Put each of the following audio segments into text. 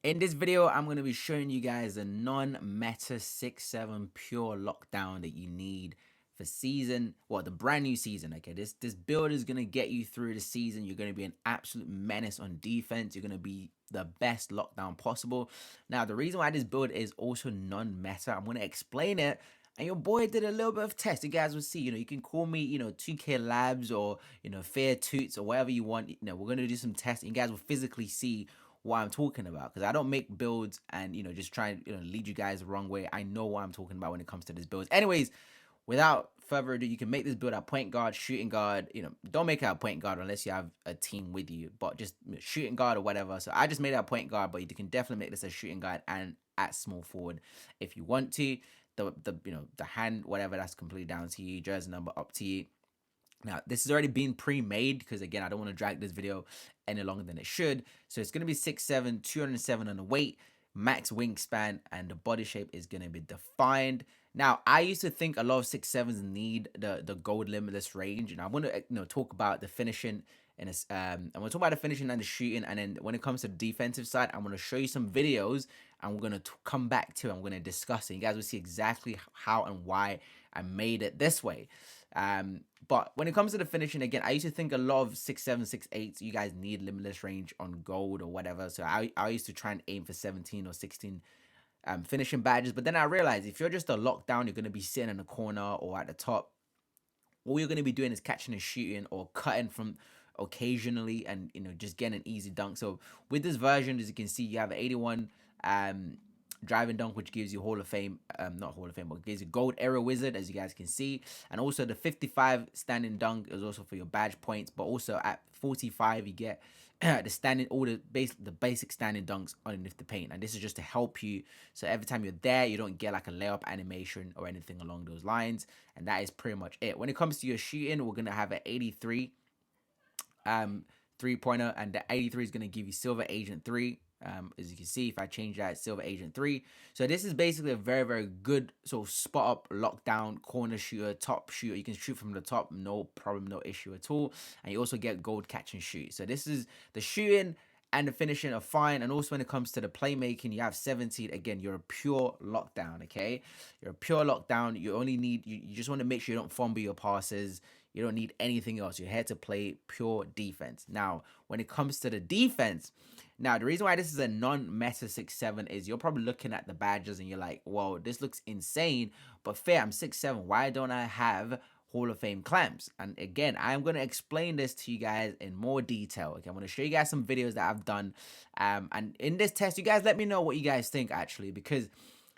In this video, I'm going to be showing you guys a non-meta 6-7 pure lockdown that you need for the brand new season. Okay, this build is going to get you through the season. You're going to be an absolute menace on defense. You're going to be the best lockdown possible. Now, the reason why this build is also non-meta, I'm going to explain it. And your boy did a little bit of test. You guys will see. You can call me, 2K Labs or, Fair Toots or whatever you want. We're going to do some tests. You guys will physically see what I'm talking about, because I don't make builds and just try and lead you guys the wrong way. I know what I'm talking about when it comes to this builds. Anyways, without further ado, you can make this build at point guard, shooting guard. Don't make it at point guard unless you have a team with you, but just shooting guard or whatever. So I just made it at point guard, but you can definitely make this a shooting guard and at small forward if you want to. The hand, whatever, that's completely down to you. Jersey number up to you. Now, this has already been pre-made because, again, I don't want to drag this video any longer than it should. So it's going to be 6'7", 207 on the weight, max wingspan, and the body shape is going to be defined. Now, I used to think a lot of 6'7s need the gold limitless range, and I want to talk about the finishing. And I'm going to talk about the finishing and the shooting, and then when it comes to the defensive side, I'm going to show you some videos, and we're going to come back to it. I'm going to discuss it. You guys will see exactly how and why I made it this way. But when it comes to the finishing, again, I used to think a lot of 6'7", 6'8", you guys need limitless range on gold or whatever. So I used to try and aim for 17 or 16 finishing badges. But then I realized if you're just a lockdown, you're going to be sitting in the corner or at the top. All you're going to be doing is catching and shooting or cutting from occasionally and just getting an easy dunk. So with this version, as you can see, you have an 81 driving dunk, which gives you Hall of Fame, not Hall of Fame, but gives you gold era wizard, as you guys can see. And also the 55 standing dunk is also for your badge points, but also at 45 you get the basic standing dunks underneath the paint. And this is just to help you, so every time you're there, you don't get like a layup animation or anything along those lines. And that is pretty much it. When it comes to your shooting, we're gonna have an 83 3-pointer, and the 83 is gonna give you Silver Agent 3. As you can see, if I change that, Silver Agent 3. So this is basically a very, very good sort of spot up, lockdown, corner shooter, top shooter. You can shoot from the top, no problem, no issue at all. And you also get gold catch and shoot. So this is the shooting and the finishing are fine. And also when it comes to the playmaking, you have 17. Again, you're a pure lockdown, okay? You're a pure lockdown. You only need, you just want to make sure you don't fumble your passes. You don't need anything else. You're here to play pure defense. Now, when it comes to the defense, now the reason why this is a non-meta 6'7" is you're probably looking at the badges and you're like, well, this looks insane, but fair, I'm 6'7". Why don't I have Hall of Fame clamps? And again, I'm going to explain this to you guys in more detail. Okay, I'm going to show you guys some videos that I've done. And in this test, you guys let me know what you guys think, actually, because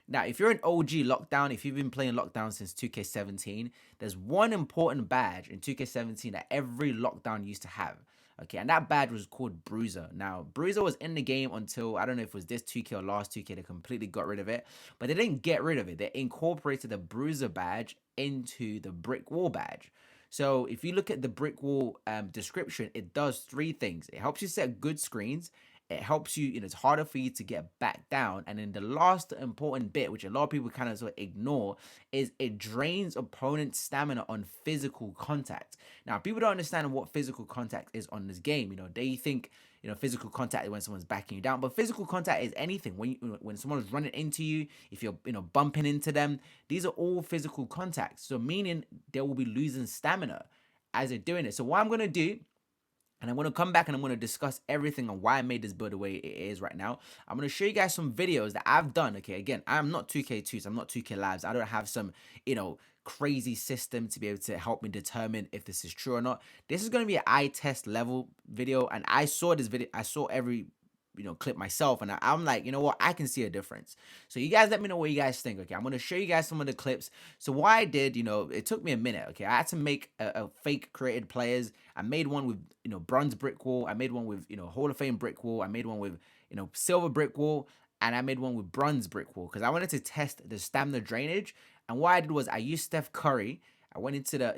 now, if you're an OG lockdown, if you've been playing lockdown since 2K17, there's one important badge in 2K17 that every lockdown used to have. Okay, and that badge was called Bruiser. Now, Bruiser was in the game until, I don't know if it was this 2K or last 2K, they completely got rid of it. But they didn't get rid of it. They incorporated the Bruiser badge into the Brick Wall badge. So if you look at the Brick Wall description, it does three things. It helps you set good screens. It helps you, it's harder for you to get back down. And then the last important bit, which a lot of people kind of sort of ignore, is it drains opponent's stamina on physical contact. Now, people don't understand what physical contact is on this game. They think, physical contact is when someone's backing you down, but physical contact is anything. When someone's running into you, if you're, bumping into them, these are all physical contacts. So meaning they will be losing stamina as they're doing it. So what I'm going to do, and I'm going to come back and I'm going to discuss everything on why I made this build the way it is right now. I'm going to show you guys some videos that I've done. Okay, again, I'm not 2K2s, I'm not 2K Labs. I don't have some, crazy system to be able to help me determine if this is true or not. This is going to be an eye test level video, and I saw this video, I saw every clip myself, and I'm like, you know what, I can see a difference. So you guys let me know what you guys think. Okay, I'm going to show you guys some of the clips. So what I did, it took me a minute. Okay, I had to make a fake created players. I made one with bronze brick wall. I made one with Hall of Fame brick wall. I made one with silver brick wall, and I made one with bronze brick wall because I wanted to test the stamina drainage. And what I did was I used Steph Curry. I went into the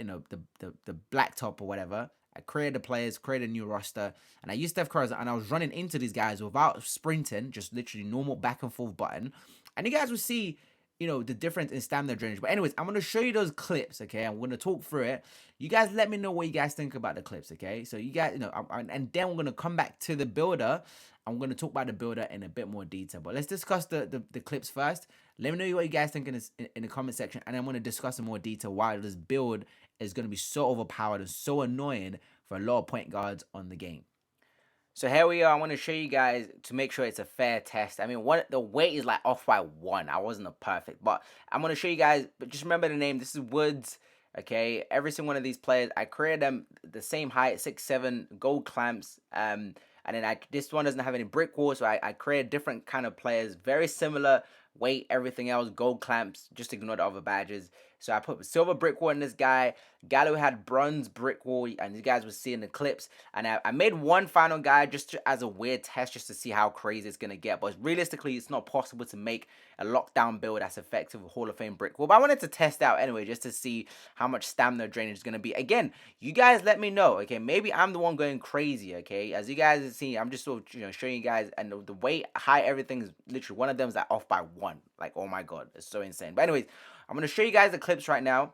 the blacktop or whatever. I created the players, created a new roster, and I used Steph Curry, and I was running into these guys without sprinting, just literally normal back and forth button. And you guys will see, the difference in stamina drainage. But anyways, I'm going to show you those clips, okay? I'm going to talk through it. You guys let me know what you guys think about the clips, okay? So you guys, and then we're going to come back to the builder, I'm going to talk about the builder in a bit more detail. But let's discuss the clips first. Let me know what you guys think in the comment section. And I'm going to discuss in more detail why this build is going to be so overpowered and so annoying for a lot of point guards on the game. So here we are. I want to show you guys to make sure it's a fair test. I mean, the weight is like off by 1. I wasn't a perfect, but I'm going to show you guys. But just remember the name. This is Woods. Okay, every single one of these players, I created them the same height, 6'7", gold clamps. And then this one doesn't have any brick walls, so I created different kind of players, very similar weight, everything else, gold clamps. Just ignore the other badges. So I put silver brick wall in this guy. Gallo had bronze brick wall, and you guys will see in the clips. And I made one final guy just as a weird test, just to see how crazy it's gonna get. But realistically, it's not possible to make a lockdown build that's effective with Hall of Fame brick wall. But I wanted to test out anyway, just to see how much stamina drainage is gonna be. Again, you guys let me know. Okay, maybe I'm the one going crazy. Okay, as you guys have seen, I'm just sort of showing you guys, and the weight, height, everything is literally one of them is like off by 1. Like, oh my god, it's so insane. But anyways, I'm gonna show you guys the clips right now.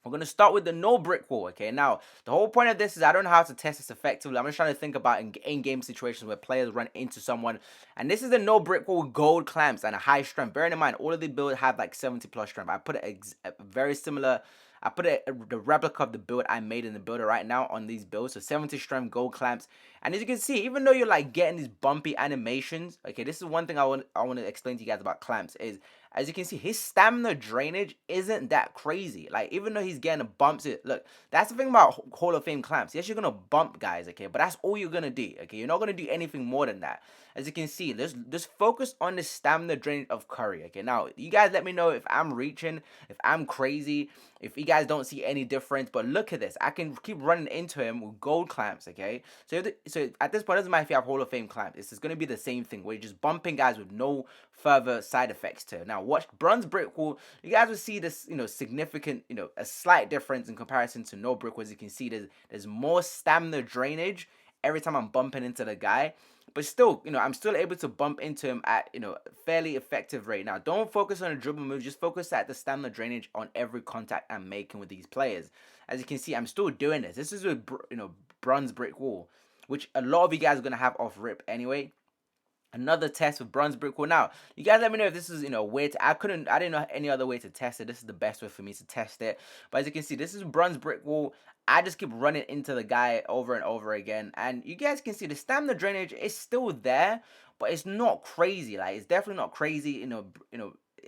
We're going to start with the no brick wall, okay? Now, the whole point of this is I don't know how to test this effectively. I'm just trying to think about in-game situations where players run into someone. And this is the no brick wall with gold clamps and a high strength. Bearing in mind, all of the builds have like 70 plus strength. I put a very similar... I put the replica of the build I made in the builder right now on these builds. So 70 strength gold clamps. And as you can see, even though you're like getting these bumpy animations, okay, this is one thing I want to explain to you guys about clamps is, as you can see, his stamina drainage isn't that crazy. Like, even though he's getting bumps, look, that's the thing about Hall of Fame clamps. Yes, you're going to bump guys, okay, but that's all you're going to do, okay? You're not going to do anything more than that. As you can see, just focus on the stamina drainage of Curry, okay? Now, you guys let me know if I'm reaching, if I'm crazy, if you guys don't see any difference. But look at this. I can keep running into him with gold clamps, okay? So at this point, it doesn't matter if you have Hall of Fame clamps. It's going to be the same thing where you're just bumping guys with no further side effects to it. Now, watch bronze brick wall. You guys will see this, significant, a slight difference in comparison to no brick wall. As you can see, there's more stamina drainage every time I'm bumping into the guy. But still, I'm still able to bump into him at, fairly effective rate. Now, don't focus on the dribble move. Just focus at the stamina drainage on every contact I'm making with these players. As you can see, I'm still doing this. This is with, bronze brick wall, which a lot of you guys are going to have off rip anyway. Another test with bronze brick wall. Now, you guys let me know if this is, way to... I didn't know any other way to test it. This is the best way for me to test it. But as you can see, this is bronze brick wall. I just keep running into the guy over and over again. And you guys can see the stamina drainage is still there, but it's not crazy. Like, it's definitely not crazy.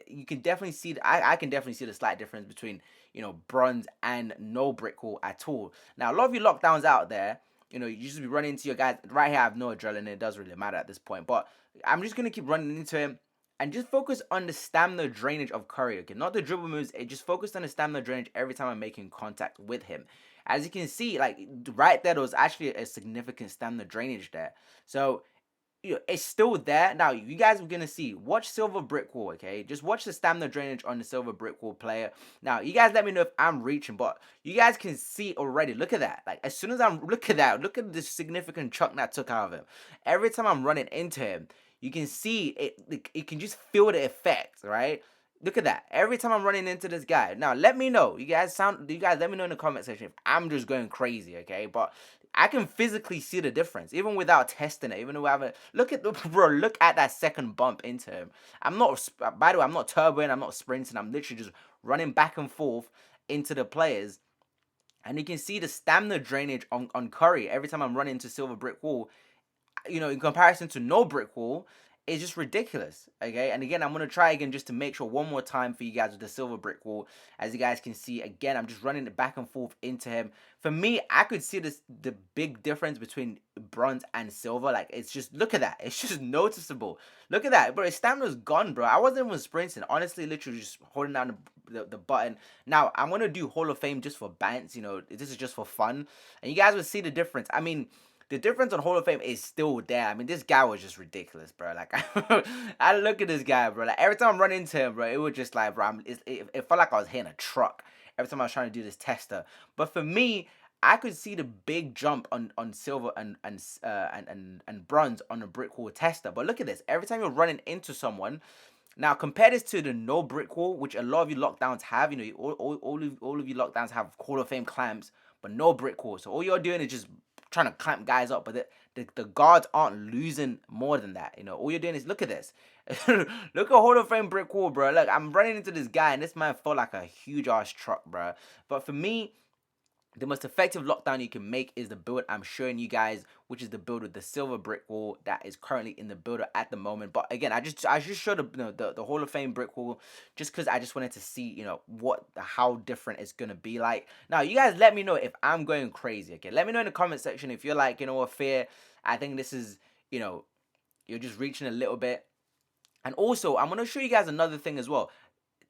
You can definitely see... I can definitely see the slight difference between, bronze and no brick wall at all. Now, a lot of you lockdowns out there, you just be running into your guys. Right here, I have no adrenaline. It doesn't really matter at this point. But I'm just going to keep running into him and just focus on the stamina drainage of Curry, okay? Not the dribble moves. It just focused on the stamina drainage every time I'm making contact with him. As you can see, like, right there was actually a significant stamina drainage there. So, it's still there. Now, you guys are going to see. Watch silver brick wall, okay? Just watch the stamina drainage on the silver brick wall player. Now, you guys let me know if I'm reaching, but you guys can see already. Look at that. Like, as soon as look at that. Look at the significant chunk that took out of him. Every time I'm running into him, you can see it. You can just feel the effect, right? Look at that. Every time I'm running into this guy. Now, let me know. You guys let me know in the comment section if I'm just going crazy, okay? But I can physically see the difference, even without testing it, even though I haven't... Look at that second bump into him. By the way, I'm not turboing, I'm not sprinting, I'm literally just running back and forth into the players. And you can see the stamina drainage on Curry every time I'm running into silver brick wall. In comparison to no brick wall, it's just ridiculous, okay? And again, I'm going to try again just to make sure one more time for you guys with the silver brick wall. As you guys can see, again, I'm just running it back and forth into him. For me, I could see the big difference between bronze and silver. Like, it's just, look at that. It's just noticeable. Look at that, bro. His stamina's gone, bro. I wasn't even sprinting. Honestly, literally just holding down the button. Now, I'm going to do Hall of Fame just for bants. This is just for fun. And you guys will see the difference. I mean... The difference on Hall of Fame is still there. I mean, this guy was just ridiculous, bro. Like, I look at this guy, bro. Like, every time I'm running into him, bro, it was just like, bro, it felt like I was hitting a truck every time I was trying to do this tester. But for me, I could see the big jump on silver and bronze on the brick wall tester. But look at this. Every time you're running into someone... Now, compare this to the no brick wall, which a lot of you lockdowns have. All of you lockdowns have Hall of Fame clamps, but no brick wall. So all you're doing is just trying to clamp guys up, but the guards aren't losing more than that. All you're doing is look at this. Look at Hall of Fame brick wall, bro. Look, I'm running into this guy, and this man felt like a huge ass truck, bro. But for me, the most effective lockdown you can make is the build I'm showing you guys, which is the build with the silver brick wall that is currently in the builder at the moment. But again, I just showed the Hall of Fame brick wall just because I just wanted to see how different it's gonna be like. Now you guys let me know if I'm going crazy. Okay, let me know in the comment section if you're like, what, Fear, I think this is, you're just reaching a little bit. And also, I'm gonna show you guys another thing as well.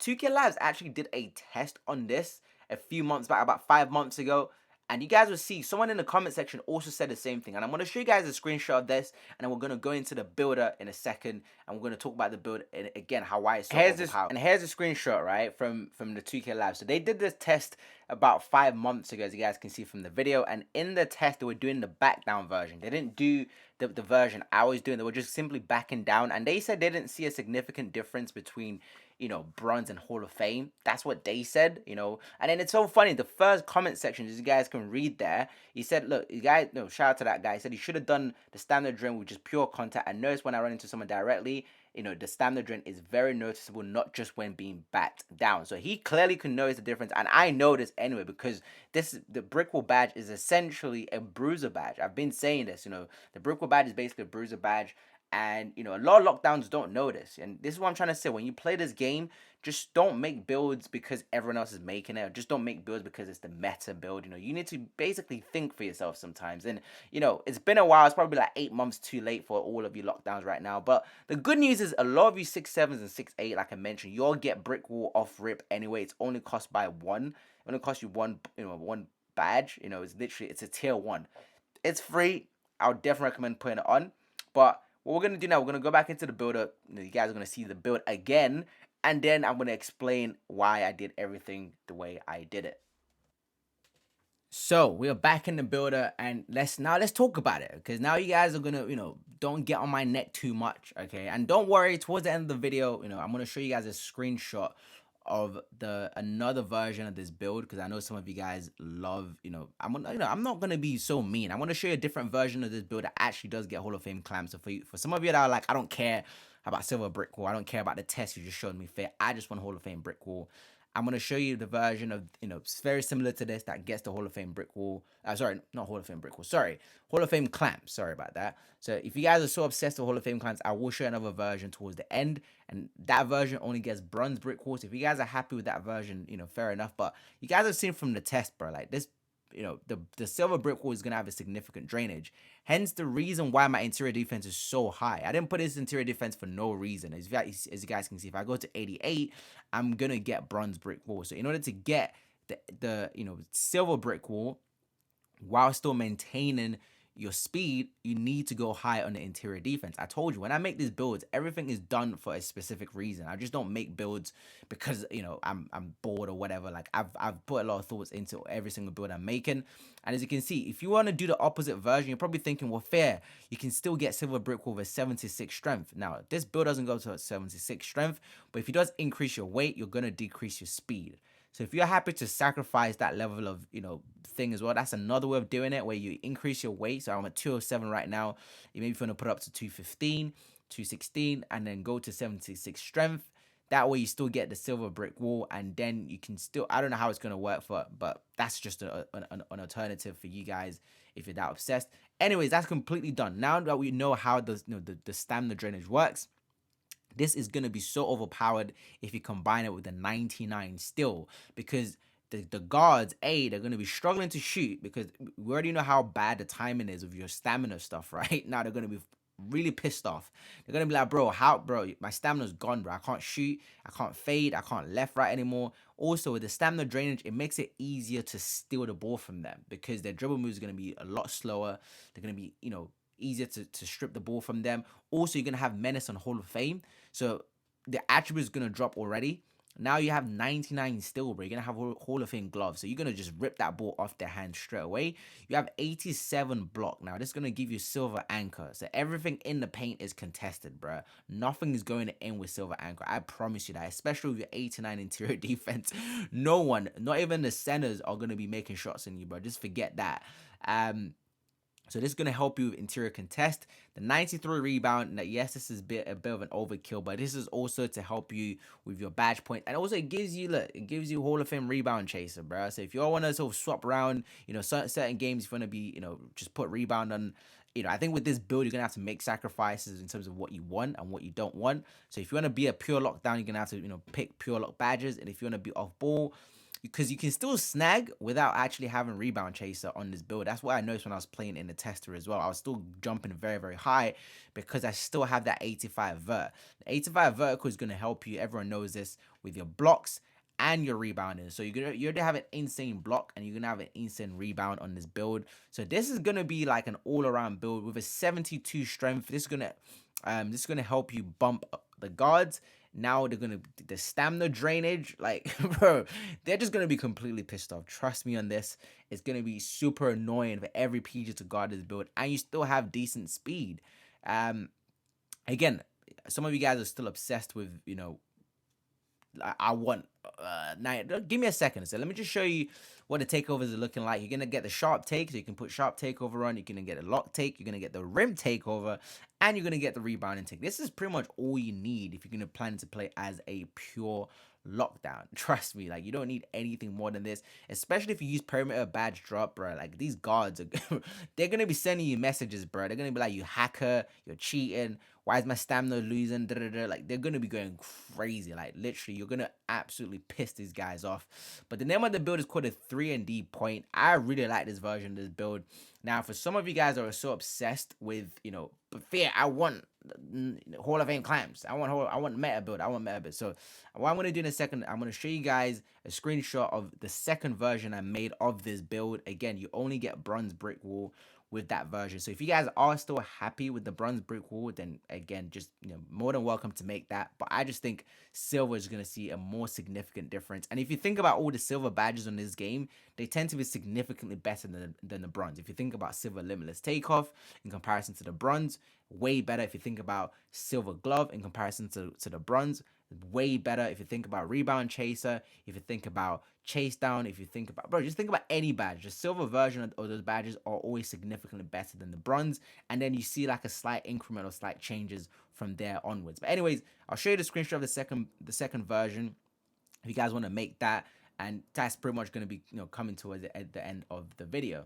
2K Labs actually did a test on this a few months back, about 5 months ago. And you guys will see, someone in the comment section also said the same thing. And I'm going to show you guys a screenshot of this. And then we're going to go into the builder in a second. And we're going to talk about the build and again, why it's so overpowered. And here's a screenshot, right, from the 2K Labs. So they did this test about 5 months ago, as you guys can see from the video. And in the test, they were doing the back down version. They didn't do the version I was doing. They were just simply backing down. And they said they didn't see a significant difference between bronze and Hall of Fame. That's what they said, And then it's so funny. The first comment section, as you guys can read there, he said, look, you guys, no, shout out to that guy. He said he should have done the standard drain with just pure contact. And notice when I run into someone directly, the standard drain is very noticeable, not just when being backed down. So he clearly can notice the difference. And I know this anyway, because the Brickwall badge is essentially a bruiser badge. I've been saying this, the Brickwall badge is basically a bruiser badge. And a lot of lockdowns don't know this, and this is what I'm trying to say. When you play this game, just don't make builds because everyone else is making it, or just don't make builds because it's the meta build. You need to basically think for yourself sometimes. And it's been a while. It's probably like 8 months too late for all of you lockdowns right now. But the good news is a lot of you 6.7s and 6.8, like I mentioned, you'll get brick wall off rip anyway. It's only cost by one. It only costs you one badge. It's a tier 1. It's free. I would definitely recommend putting it on. But what we're going to do now, we're going to go back into the builder. You guys are going to see the build again. And then I'm going to explain why I did everything the way I did it. So we are back in the builder, and let's talk about it, because now you guys are going to, don't get on my neck too much, okay? And don't worry, towards the end of the video, I'm going to show you guys a screenshot of another version of this build, because I know some of you guys love, I'm not gonna be so mean. I'm gonna show you a different version of this build that actually does get Hall of Fame clamps. So for some of you that are like, I don't care about silver brick wall, I don't care about the test you just showed me, Fair, I just want Hall of Fame brick wall. I'm going to show you the version of, it's very similar to this that gets the Hall of Fame brick wall. Sorry, not Hall of Fame brick wall. Sorry, Hall of Fame clamps. Sorry about that. So if you guys are so obsessed with Hall of Fame clamps, I will show you another version towards the end. And that version only gets bronze brick walls. If you guys are happy with that version, fair enough. But you guys have seen from the test, bro, like this, the silver brick wall is going to have a significant drainage. Hence the reason why my interior defense is so high. I didn't put this interior defense for no reason. As you guys can see, if I go to 88, I'm going to get bronze brick wall. So in order to get the silver brick wall while still maintaining your speed, you need to go high on the interior defense. I told you, when I make these builds, everything is done for a specific reason. I just don't make builds because I'm bored or whatever. Like I've put a lot of thoughts into every single build I'm making. And as you can see, if you want to do the opposite version, you're probably thinking, well, Fair, you can still get silver brick wall with 76 strength. Now, this build doesn't go to 76 strength, but if it does increase your weight, you're going to decrease your speed. So if you're happy to sacrifice that level of, thing as well, that's another way of doing it, where you increase your weight. So I'm at 207 right now. You maybe want to put up to 215, 216, and then go to 76 strength. That way you still get the silver brick wall, and then you can still, I don't know how it's going to work but that's just an alternative for you guys if you're that obsessed. Anyways, that's completely done. Now that we know how the stamina drainage works, this is going to be so overpowered if you combine it with the 99 still, because the guards, they're going to be struggling to shoot because we already know how bad the timing is of your stamina stuff, right? Now they're going to be really pissed off. They're going to be like, bro, my stamina's gone, bro. I can't shoot, I can't fade, I can't left, right anymore. Also, with the stamina drainage, it makes it easier to steal the ball from them because their dribble moves are going to be a lot slower. They're going to be, easier to strip the ball from them. Also, you're going to have Menace on Hall of Fame. So the attribute is going to drop already. Now you have 99 still, bro. You're going to have Hall of Fame gloves. So you're going to just rip that ball off their hand straight away. You have 87 block. Now this is going to give you silver anchor. So everything in the paint is contested, bro. Nothing is going to end with silver anchor. I promise you that. Especially with your 89 interior defense. No one, not even the centers, are going to be making shots in you, bro. Just forget that. So this is going to help you with interior contest. The 93 rebound, now, yes, this is a bit of an overkill, but this is also to help you with your badge point. And also it gives you, look, it gives you Hall of Fame rebound chaser, bro. So if you all want to sort of swap around, certain games, if you want to be, just put rebound on, I think with this build, you're going to have to make sacrifices in terms of what you want and what you don't want. So if you want to be a pure lockdown, you're going to have to, pick pure lock badges. And if you want to be off ball, because you can still snag without actually having rebound chaser on this build. That's what I noticed when I was playing in the tester as well. I was still jumping very, very high because I still have that 85 vert. The 85 vertical is going to help you. Everyone knows this with your blocks and your rebounding. So you're gonna have an insane block and you're gonna have an insane rebound on this build. So this is gonna be like an all-around build with a 72 strength. This is gonna help you bump the guards. Now the stamina drainage, like, bro, they're just gonna be completely pissed off. Trust me on this. It's gonna be super annoying for every PG to guard this build, and you still have decent speed. Again, some of you guys are still obsessed with, I want now. Give me a second. So let me just show you what the takeovers are looking like. You're gonna get the sharp take, so you can put sharp takeover on. You're gonna get a lock take. You're gonna get the rim takeover, and you're gonna get the rebounding take. This is pretty much all you need if you're gonna plan to play as a pure lockdown. Trust me, like, you don't need anything more than this, especially if you use perimeter badge drop, bro. Like, these guards are they're gonna be sending you messages, bro. They're gonna be like, you hacker, you're cheating, why is my stamina losing, da, da, da. Like, they're gonna be going crazy. Like, literally, you're gonna absolutely piss these guys off. But the name of the build is called a 3&D point. I really like this version of this build. Now, for some of you guys that are so obsessed with, but fear, I want Hall of Fame clamps. I want meta build. So what I'm gonna do in a second, I'm gonna show you guys a screenshot of the second version I made of this build. Again, you only get bronze brick wall with that version. So if you guys are still happy with the bronze brick wall, then again, just more than welcome to make that. But I just think silver is going to see a more significant difference. And if you think about all the silver badges on this game, they tend to be significantly better than the bronze. If you think about silver limitless takeoff in comparison to the bronze, way better. If you think about silver glove in comparison to the bronze, way better. If you think about rebound chaser, if you think about chase down, if you think about, bro, just think about any badge. The silver version of those badges are always significantly better than the bronze, and then you see like a slight increment or slight changes from there onwards. But anyways, I'll show you the screenshot of the second version if you guys want to make that, and that's pretty much going to be coming towards the end of the video.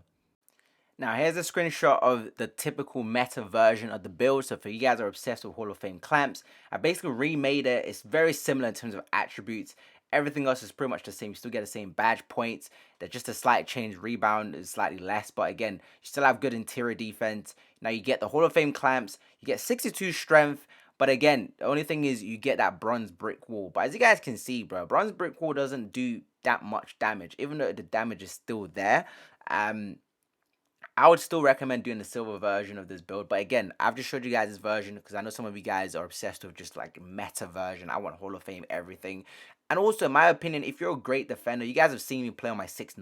Now, here's a screenshot of the typical meta version of the build. So for you guys who are obsessed with Hall of Fame clamps, I basically remade it. It's very similar in terms of attributes. Everything else is pretty much the same. You still get the same badge points. There's just a slight change. Rebound is slightly less, but again, you still have good interior defense. Now you get the Hall of Fame clamps. You get 62 strength. But again, the only thing is you get that bronze brick wall. But as you guys can see, bro, bronze brick wall doesn't do that much damage, even though the damage is still there. I would still recommend doing the silver version of this build. But again, I've just showed you guys this version because I know some of you guys are obsessed with just like meta version. I want Hall of Fame everything. And also, in my opinion, if you're a great defender, you guys have seen me play on my 6'9".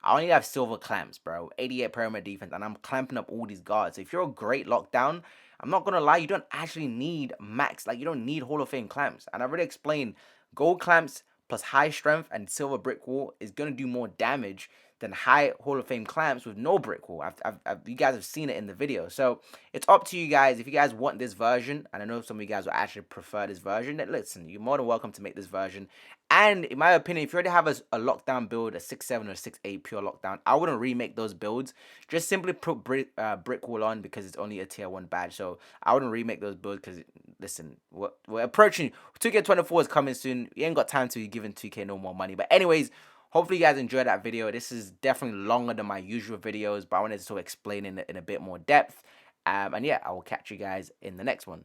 I only have silver clamps, bro. 88 perimeter defense, and I'm clamping up all these guards. So if you're a great lockdown, I'm not going to lie, you don't actually need max. Like, you don't need Hall of Fame clamps. And I've already explained, gold clamps plus high strength and silver brick wall is going to do more damage than high Hall of Fame clamps with no brick wall. You guys have seen it in the video. So it's up to you guys. If you guys want this version, and I know some of you guys will actually prefer this version, then listen, you're more than welcome to make this version. And in my opinion, if you already have a lockdown build, a 6'7" or 6'8" pure lockdown, I wouldn't remake those builds. Just simply put brick wall on because it's only a tier 1 badge. So I wouldn't remake those builds because, listen, we're approaching. 2K24 is coming soon. You ain't got time to be giving 2K no more money. But anyways, hopefully you guys enjoyed that video. This is definitely longer than my usual videos, but I wanted to sort of explain in a bit more depth. And yeah, I will catch you guys in the next one.